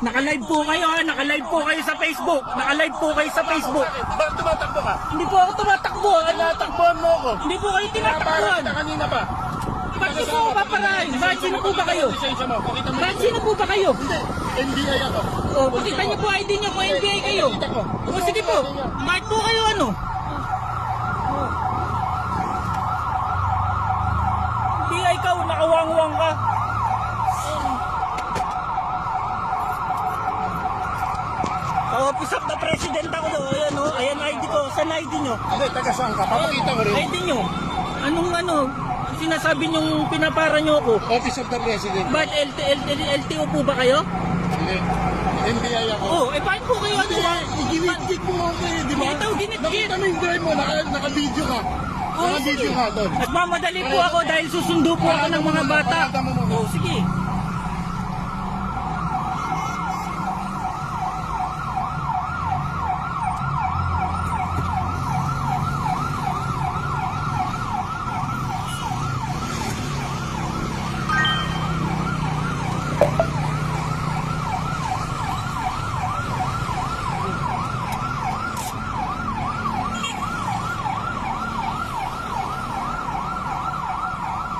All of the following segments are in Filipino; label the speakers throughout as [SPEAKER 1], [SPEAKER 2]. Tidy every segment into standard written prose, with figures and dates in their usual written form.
[SPEAKER 1] Naka-live po kayo ha, naka-live po kayo sa Facebook. Naka-live po kayo sa Facebook.
[SPEAKER 2] Bakit tumatakbo ka?
[SPEAKER 1] Hindi po ako tumatakbo.
[SPEAKER 2] Tinatakbuhan mo ako.
[SPEAKER 1] Hindi po kayo
[SPEAKER 2] Para
[SPEAKER 1] tinatakbuhan.
[SPEAKER 2] kita kanina pa.
[SPEAKER 1] Bakit niyo po ako paparahin? Bakit sino po ba kayo?
[SPEAKER 2] Lisensya mo. Pakita mo.
[SPEAKER 1] Bakit sino po ba kayo?
[SPEAKER 2] Hindi. NBI ako.
[SPEAKER 1] O, pakita niyo po ID niyo kung NBI kayo.
[SPEAKER 2] Pakita ko.
[SPEAKER 1] O, sige po. Bakit po kayo ano? NBI ka, nakawang-wang ka. Office of the President ako do. Ayan o, ayan ID ko. Saan ID nyo?
[SPEAKER 2] Hindi, taga saan ka? Papakita ko rin.
[SPEAKER 1] ID nyo. Anong ano? Sinasabi nyong pinapara nyo ako.
[SPEAKER 2] Office of the President.
[SPEAKER 1] Ba't LTO po ba kayo?
[SPEAKER 2] Hindi. NBI ako.
[SPEAKER 1] Oo, bakit po kayo ano?
[SPEAKER 2] Ginit-git mo ako eh, di ba?
[SPEAKER 1] Ito, ginit-git.
[SPEAKER 2] Nakita mo yung drive mo, naka-video ka. Naka-video ka doon.
[SPEAKER 1] Nagmamadali po ako dahil susundo po ako ng mga bata.
[SPEAKER 2] Pakita mo muna.
[SPEAKER 1] Oo, sige.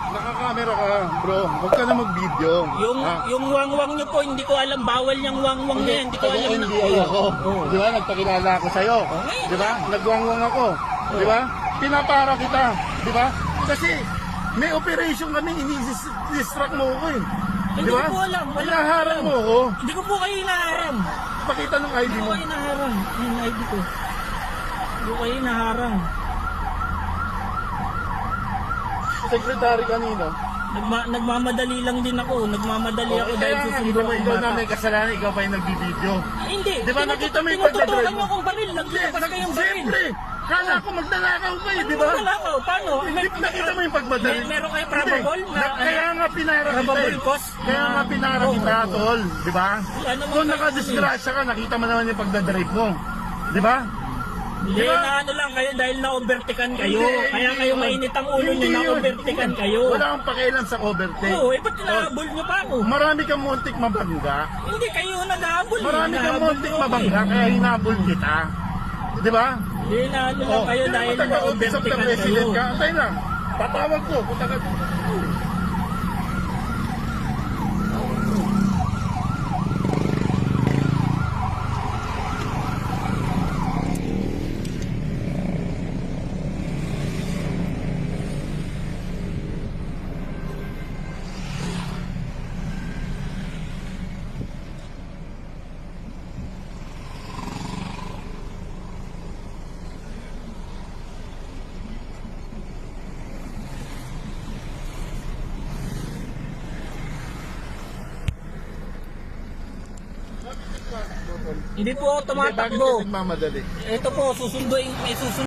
[SPEAKER 2] Naka-camera ka, bro. Huwag ka na mag-video.
[SPEAKER 1] Yung wang-wang nyo po, hindi ko alam. Bawal yung wang-wang na yan. Hindi ko alam na.
[SPEAKER 2] NBI ako. Di ba? Nagpakilala ako sa'yo. Di ba? Nagwangwang ako. Di ba? Pinapara kita. Di ba? Kasi may operation kami, ini-distract mo ako eh.
[SPEAKER 1] Hindi
[SPEAKER 2] Di ba?
[SPEAKER 1] ko po alam. Wala
[SPEAKER 2] Hinaharang
[SPEAKER 1] ko
[SPEAKER 2] mo ako.
[SPEAKER 1] Hindi ko po kayo inaharang.
[SPEAKER 2] Pakita ng ID
[SPEAKER 1] Hindi ko
[SPEAKER 2] mo.
[SPEAKER 1] kayo inaharang. Yung ID ko. Hindi ko kayo inaharang.
[SPEAKER 2] Secretary kanino?
[SPEAKER 1] Nagmamadali lang din ako. Nagmamadali ako dahil
[SPEAKER 2] Kaya nga,
[SPEAKER 1] susundo
[SPEAKER 2] ikaw
[SPEAKER 1] ang
[SPEAKER 2] ikaw na
[SPEAKER 1] bata.
[SPEAKER 2] may kasalanan, ikaw pa yung nagbibideo.
[SPEAKER 1] Hindi.
[SPEAKER 2] Di ba nakita mo yung
[SPEAKER 1] Tinututukan
[SPEAKER 2] pagdadrive
[SPEAKER 1] niyo
[SPEAKER 2] mo?
[SPEAKER 1] akong baril. Naglalabas kayong baril.
[SPEAKER 2] Siyempre! Kala ko magdanakaw ka eh, di ba?
[SPEAKER 1] Wala ko. Paano?
[SPEAKER 2] Nakita mo yung pagmadali?
[SPEAKER 1] Meron kayo probable?
[SPEAKER 2] Kaya nga pinara kita
[SPEAKER 1] Probable
[SPEAKER 2] eh.
[SPEAKER 1] cause?
[SPEAKER 2] Kaya nga pinara kita, tol. Di ba?
[SPEAKER 1] Ano mo
[SPEAKER 2] Kung
[SPEAKER 1] kayo-
[SPEAKER 2] nakadisgrasya ka, nakita mo naman yung pagdadrive mo. Di ba?
[SPEAKER 1] Hindi, na ano lang kayo dahil na-overtaken kayo.
[SPEAKER 2] Hindi,
[SPEAKER 1] Kaya
[SPEAKER 2] hindi
[SPEAKER 1] kayo
[SPEAKER 2] yun.
[SPEAKER 1] mainit ang ulo nyo,
[SPEAKER 2] Hindi yun.
[SPEAKER 1] na-overtaken kayo.
[SPEAKER 2] Wala kang pakialam sa overtake.
[SPEAKER 1] Oo, ba't tinahabol nyo pa ako?
[SPEAKER 2] Marami kang muntik mabangga.
[SPEAKER 1] Hindi kayo naghahabol.
[SPEAKER 2] Marami kang
[SPEAKER 1] Hinahabol
[SPEAKER 2] muntik
[SPEAKER 1] nyo ako
[SPEAKER 2] mabangga,
[SPEAKER 1] eh.
[SPEAKER 2] kaya hinabol kita. Di ba?
[SPEAKER 1] Hindi, na ano lang kayo dahil
[SPEAKER 2] Office of the
[SPEAKER 1] na-overtaken kayo.
[SPEAKER 2] President ka. Antay lang. Tatawag ko. Punta ka.
[SPEAKER 1] Hindi po ako
[SPEAKER 2] Bakit
[SPEAKER 1] tumatakbo.
[SPEAKER 2] ka nagmamadali?
[SPEAKER 1] Ito po, susunduin, may susunod.